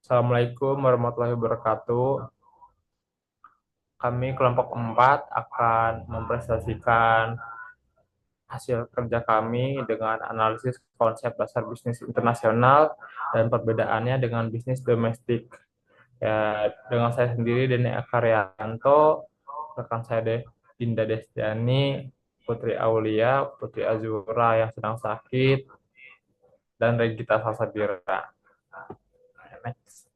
Assalamualaikum warahmatullahi wabarakatuh. Kami kelompok 4 akan mempresentasikan hasil kerja kami dengan analisis konsep dasar bisnis internasional dan perbedaannya dengan bisnis domestik. Ya, dengan saya sendiri Deni Akaryanto, rekan saya Dinda Destiani, Putri Aulia, Putri Azura yang sedang sakit, dan Regita Salsabira. Next.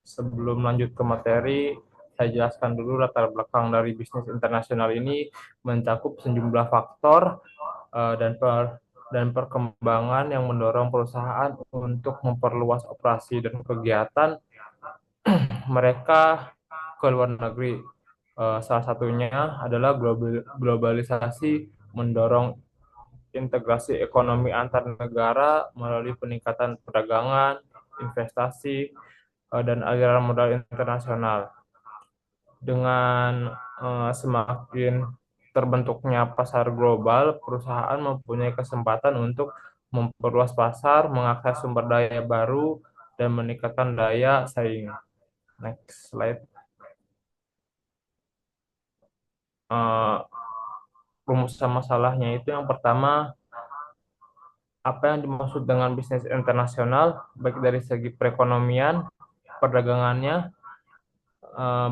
Sebelum lanjut ke materi, saya jelaskan dulu latar belakang dari bisnis internasional ini mencakup sejumlah faktor dan perkembangan yang mendorong perusahaan untuk memperluas operasi dan kegiatan mereka ke luar negeri. Salah satunya adalah globalisasi mendorong integrasi ekonomi antar negara melalui peningkatan perdagangan, investasi, dan aliran modal internasional. Dengan semakin terbentuknya pasar global, perusahaan mempunyai kesempatan untuk memperluas pasar, mengakses sumber daya baru, dan meningkatkan daya saing. Next slide. Eh, Rumusan masalahnya itu yang pertama, apa yang dimaksud dengan bisnis internasional, baik dari segi perekonomian, perdagangannya,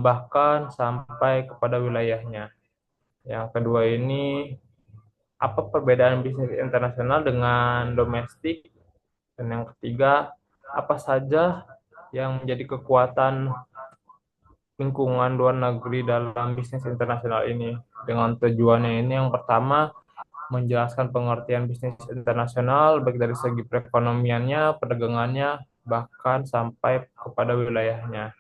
bahkan sampai kepada wilayahnya. Yang kedua ini, apa perbedaan bisnis internasional dengan domestik? Dan yang ketiga, apa saja yang menjadi kekuatan lingkungan luar negeri dalam bisnis internasional ini? Dengan tujuannya ini yang pertama, menjelaskan pengertian bisnis internasional baik dari segi perekonomiannya, perdagangannya, bahkan sampai kepada wilayahnya.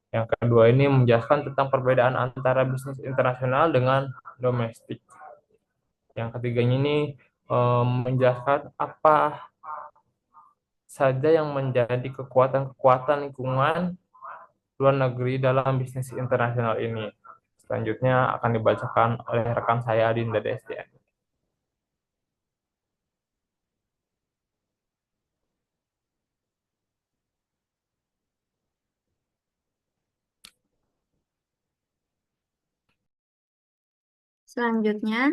Yang kedua ini menjelaskan tentang perbedaan antara bisnis internasional dengan domestik. Yang ketiganya ini menjelaskan apa saja yang menjadi kekuatan-kekuatan lingkungan luar negeri dalam bisnis internasional ini. Selanjutnya akan dibacakan oleh rekan saya Dinda Destia. Selanjutnya,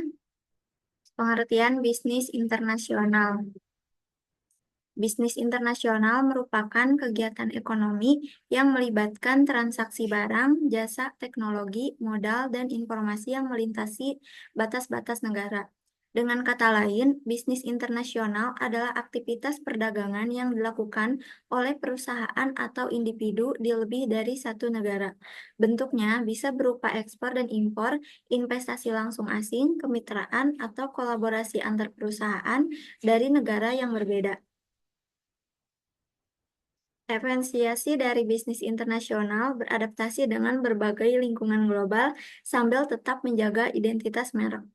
pengertian bisnis internasional. Bisnis internasional merupakan kegiatan ekonomi yang melibatkan transaksi barang, jasa, teknologi, modal, dan informasi yang melintasi batas-batas negara. Dengan kata lain, bisnis internasional adalah aktivitas perdagangan yang dilakukan oleh perusahaan atau individu di lebih dari satu negara. Bentuknya bisa berupa ekspor dan impor, investasi langsung asing, kemitraan, atau kolaborasi antar perusahaan dari negara yang berbeda. Esensiasi dari bisnis internasional beradaptasi dengan berbagai lingkungan global sambil tetap menjaga identitas merek.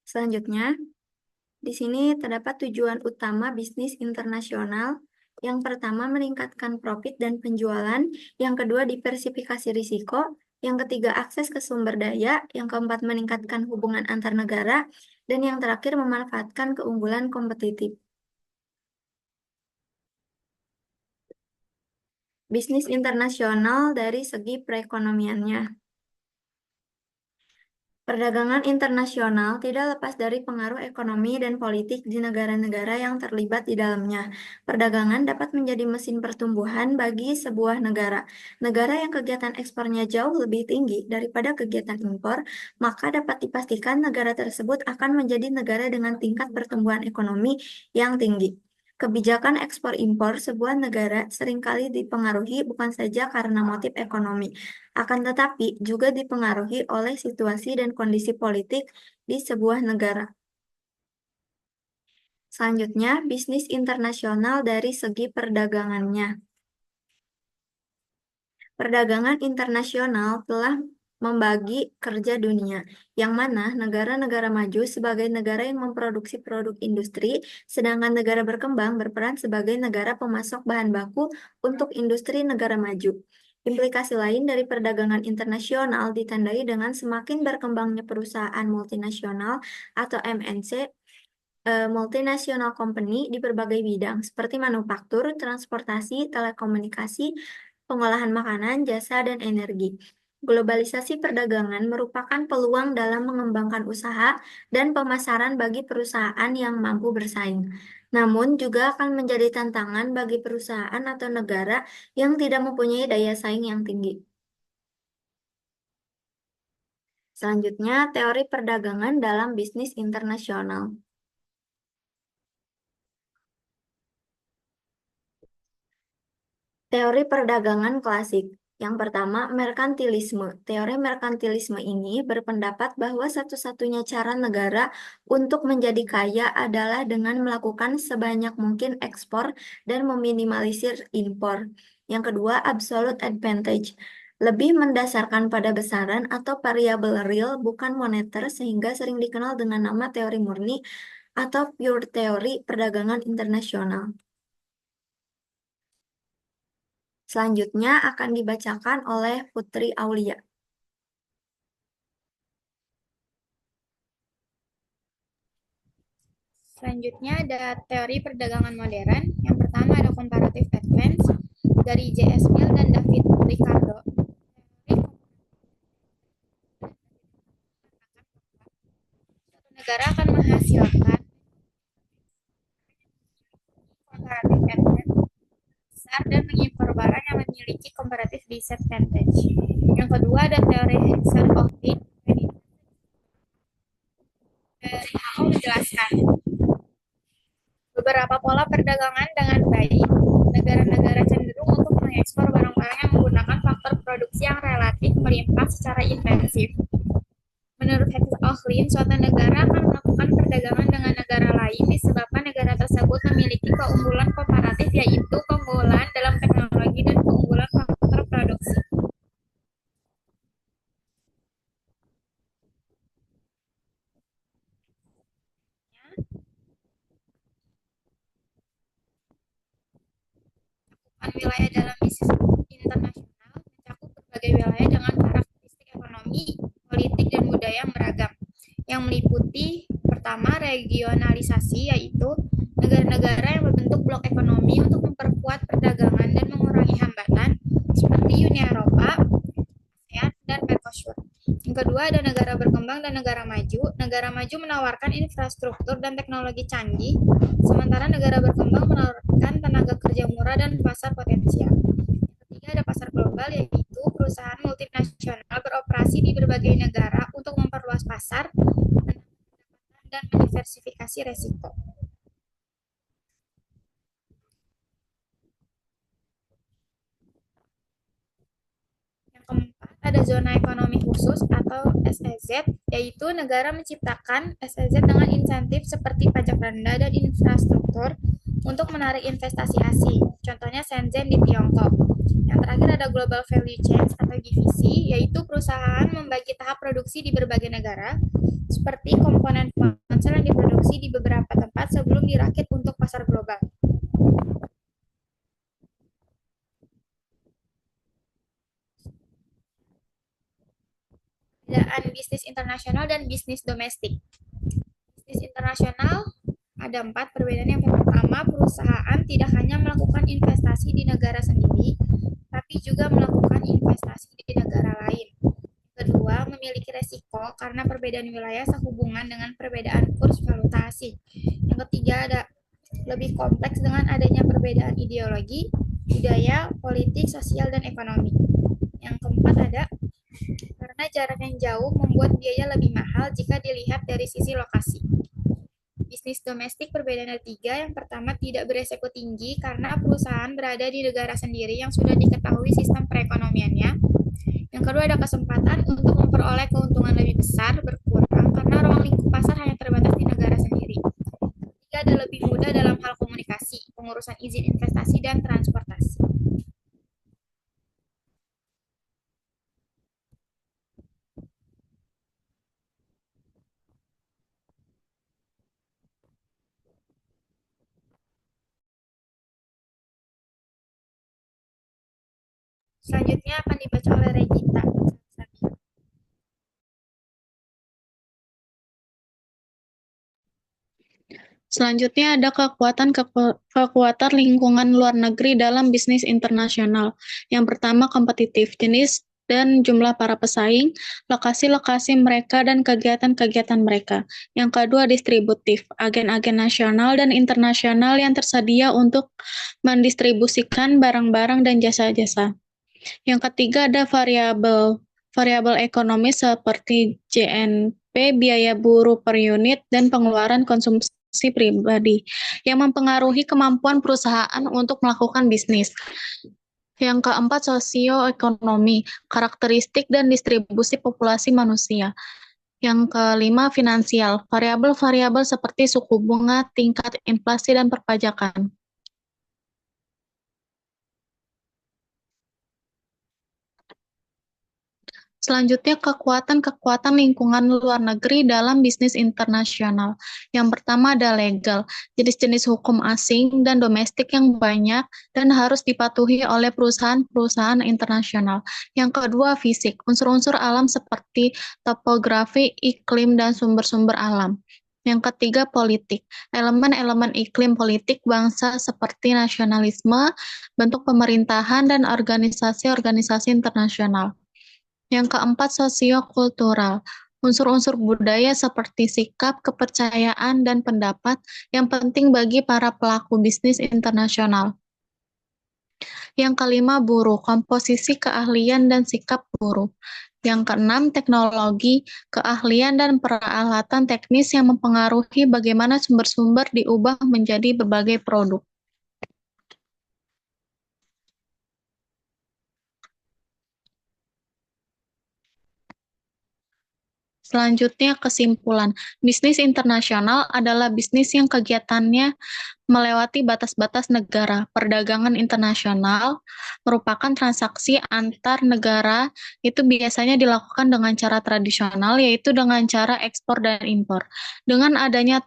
Selanjutnya, di sini terdapat tujuan utama bisnis internasional. Yang pertama, meningkatkan profit dan penjualan. Yang kedua, diversifikasi risiko. Yang ketiga, akses ke sumber daya. Yang keempat, meningkatkan hubungan antar negara. Dan yang terakhir, memanfaatkan keunggulan kompetitif. Bisnis internasional dari segi perekonomiannya. Perdagangan internasional tidak lepas dari pengaruh ekonomi dan politik di negara-negara yang terlibat di dalamnya. Perdagangan dapat menjadi mesin pertumbuhan bagi sebuah negara. Negara yang kegiatan ekspornya jauh lebih tinggi daripada kegiatan impor, maka dapat dipastikan negara tersebut akan menjadi negara dengan tingkat pertumbuhan ekonomi yang tinggi. Kebijakan ekspor-impor sebuah negara seringkali dipengaruhi bukan saja karena motif ekonomi, akan tetapi juga dipengaruhi oleh situasi dan kondisi politik di sebuah negara. Selanjutnya, bisnis internasional dari segi perdagangannya. Perdagangan internasional telah membagi kerja dunia, yang mana negara-negara maju sebagai negara yang memproduksi produk industri, sedangkan negara berkembang berperan sebagai negara pemasok bahan baku untuk industri negara maju. Implikasi lain dari perdagangan internasional ditandai dengan semakin berkembangnya perusahaan multinasional atau MNC multinational company di berbagai bidang seperti manufaktur, transportasi, telekomunikasi, pengolahan makanan, jasa, dan energi. Globalisasi perdagangan merupakan peluang dalam mengembangkan usaha dan pemasaran bagi perusahaan yang mampu bersaing. Namun juga akan menjadi tantangan bagi perusahaan atau negara yang tidak mempunyai daya saing yang tinggi. Selanjutnya, teori perdagangan dalam bisnis internasional. Teori perdagangan klasik. Yang pertama, merkantilisme. Teori merkantilisme ini berpendapat bahwa satu-satunya cara negara untuk menjadi kaya adalah dengan melakukan sebanyak mungkin ekspor dan meminimalisir impor. Yang kedua, absolute advantage. Lebih mendasarkan pada besaran atau variabel real, bukan moneter, sehingga sering dikenal dengan nama teori murni atau pure teori perdagangan internasional. Selanjutnya akan dibacakan oleh Putri Aulia. Selanjutnya ada teori perdagangan modern. Yang pertama ada comparative advance dari J.S. Mill dan David Ricardo. Suatu negara akan menghasilkan comparative advance besar dan mengimpor barang yang memiliki comparative disadvantage. Yang kedua ada teori Hexer-Ohlin dari WHO menjelaskan beberapa pola perdagangan dengan baik. Negara-negara cenderung untuk mengekspor barang-barang yang menggunakan faktor produksi yang relatif melimpah secara intensif. Menurut Hexer-Ohlin, suatu negara akan melakukan perdagangan dengan negara lain disebabkan negara tersebut memiliki keunggulan komparatif, yaitu keunggulan dalam teknologi dan keunggulan faktor produksi. Wilayah dalam bisnis internasional mencakup berbagai wilayah dengan karakteristik ekonomi, politik, dan budaya yang beragam, yang meliputi pertama regionalisasi, yaitu negara-negara yang berbentuk blok ekonomi untuk memperkuat perdagangan dan mengurangi hambatan seperti Uni Eropa, ASEAN, dan Mercosur. Yang kedua ada negara berkembang dan negara maju. Negara maju menawarkan infrastruktur dan teknologi canggih, sementara negara berkembang menawarkan tenaga kerja murah dan pasar potensial. Yang ketiga ada pasar global, yaitu perusahaan multinasional beroperasi di berbagai negara untuk memperluas pasar dan mendiversifikasi resiko. Yang keempat ada zona ekonomi khusus atau SEZ, yaitu negara menciptakan SEZ dengan insentif seperti pajak rendah dan infrastruktur untuk menarik investasi asing. Contohnya Shenzhen di Tiongkok. Yang terakhir ada global value chain atau GVC, yaitu perusahaan membagi tahap produksi di berbagai negara, seperti komponen ponsel yang diproduksi di beberapa tempat sebelum dirakit untuk pasar global. Perbedaan bisnis internasional dan bisnis domestik. Bisnis internasional ada 4 perbedaan. Yang pertama, perusahaan tidak hanya melakukan investasi di negara sendiri, tapi juga melakukan investasi di negara lain. Kedua, memiliki resiko karena perbedaan wilayah sehubungan dengan perbedaan kurs valuta asing. Yang ketiga, ada lebih kompleks dengan adanya perbedaan ideologi, budaya, politik, sosial, dan ekonomi. Yang keempat ada karena jarak yang jauh membuat biaya lebih mahal jika dilihat dari sisi lokasi. Bisnis domestik perbedaan ada 3. Yang pertama, tidak beresiko tinggi karena perusahaan berada di negara sendiri yang sudah diketahui sistem perekonomiannya. Yang kedua, ada kesempatan untuk memperoleh keuntungan lebih besar berkurang karena ruang lingkup pasar hanya terbatas di negara sendiri. Ketiga, ada lebih mudah dalam hal komunikasi, pengurusan izin investasi, dan transportasi. Selanjutnya akan dibaca oleh Regita. Selanjutnya ada kekuatan lingkungan luar negeri dalam bisnis internasional. Yang pertama kompetitif, jenis dan jumlah para pesaing, lokasi-lokasi mereka dan kegiatan-kegiatan mereka. Yang kedua distributif, agen-agen nasional dan internasional yang tersedia untuk mendistribusikan barang-barang dan jasa-jasa. Yang ketiga ada variabel ekonomi seperti JNP, biaya buruh per unit, dan pengeluaran konsumsi pribadi yang mempengaruhi kemampuan perusahaan untuk melakukan bisnis. Yang keempat, sosioekonomi, karakteristik dan distribusi populasi manusia. Yang kelima, finansial, variabel-variabel seperti suku bunga, tingkat inflasi, dan perpajakan. Selanjutnya, kekuatan lingkungan luar negeri dalam bisnis internasional. Yang pertama ada legal, jenis-jenis hukum asing dan domestik yang banyak dan harus dipatuhi oleh perusahaan-perusahaan internasional. Yang kedua, fisik, unsur-unsur alam seperti topografi, iklim, dan sumber-sumber alam. Yang ketiga, politik, elemen-elemen iklim politik bangsa seperti nasionalisme, bentuk pemerintahan, dan organisasi-organisasi internasional. Yang keempat, sosiokultural. Unsur-unsur budaya seperti sikap, kepercayaan, dan pendapat yang penting bagi para pelaku bisnis internasional. Yang kelima, buruh, komposisi keahlian dan sikap buruh. Yang keenam, teknologi, keahlian dan peralatan teknis yang mempengaruhi bagaimana sumber-sumber diubah menjadi berbagai produk. Selanjutnya, kesimpulan. Bisnis internasional adalah bisnis yang kegiatannya melewati batas-batas negara. Perdagangan internasional merupakan transaksi antar negara, itu biasanya dilakukan dengan cara tradisional, yaitu dengan cara ekspor dan impor. Dengan adanya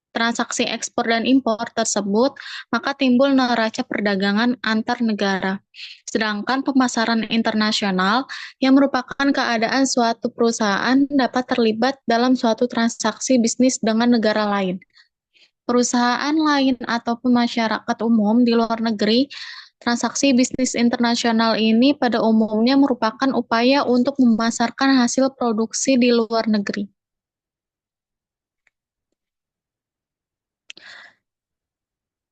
transaksi ekspor dan impor tersebut, maka timbul neraca perdagangan antar negara. Sedangkan pemasaran internasional yang merupakan keadaan suatu perusahaan dapat terlibat dalam suatu transaksi bisnis dengan negara lain. Perusahaan lain ataupun masyarakat umum di luar negeri, transaksi bisnis internasional ini pada umumnya merupakan upaya untuk memasarkan hasil produksi di luar negeri.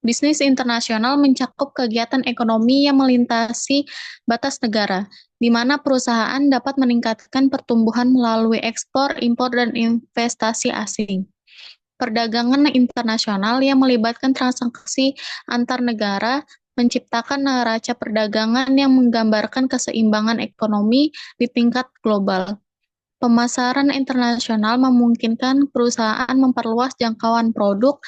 Bisnis internasional mencakup kegiatan ekonomi yang melintasi batas negara, di mana perusahaan dapat meningkatkan pertumbuhan melalui ekspor, impor, dan investasi asing. Perdagangan internasional yang melibatkan transaksi antar negara menciptakan neraca perdagangan yang menggambarkan keseimbangan ekonomi di tingkat global. Pemasaran internasional memungkinkan perusahaan memperluas jangkauan produk,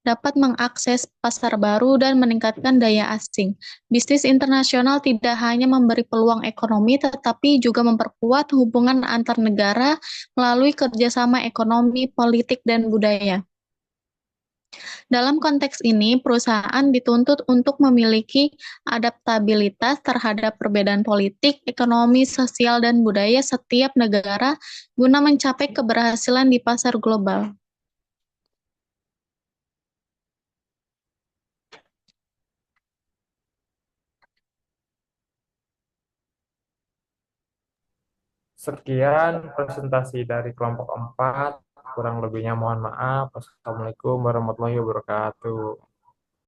dapat mengakses pasar baru, dan meningkatkan daya asing. Bisnis internasional tidak hanya memberi peluang ekonomi, tetapi juga memperkuat hubungan antar negara melalui kerjasama ekonomi, politik, dan budaya. Dalam konteks ini, perusahaan dituntut untuk memiliki adaptabilitas terhadap perbedaan politik, ekonomi, sosial, dan budaya setiap negara guna mencapai keberhasilan di pasar global. Sekian presentasi dari kelompok 4. Kurang lebihnya mohon maaf. Wassalamualaikum warahmatullahi wabarakatuh.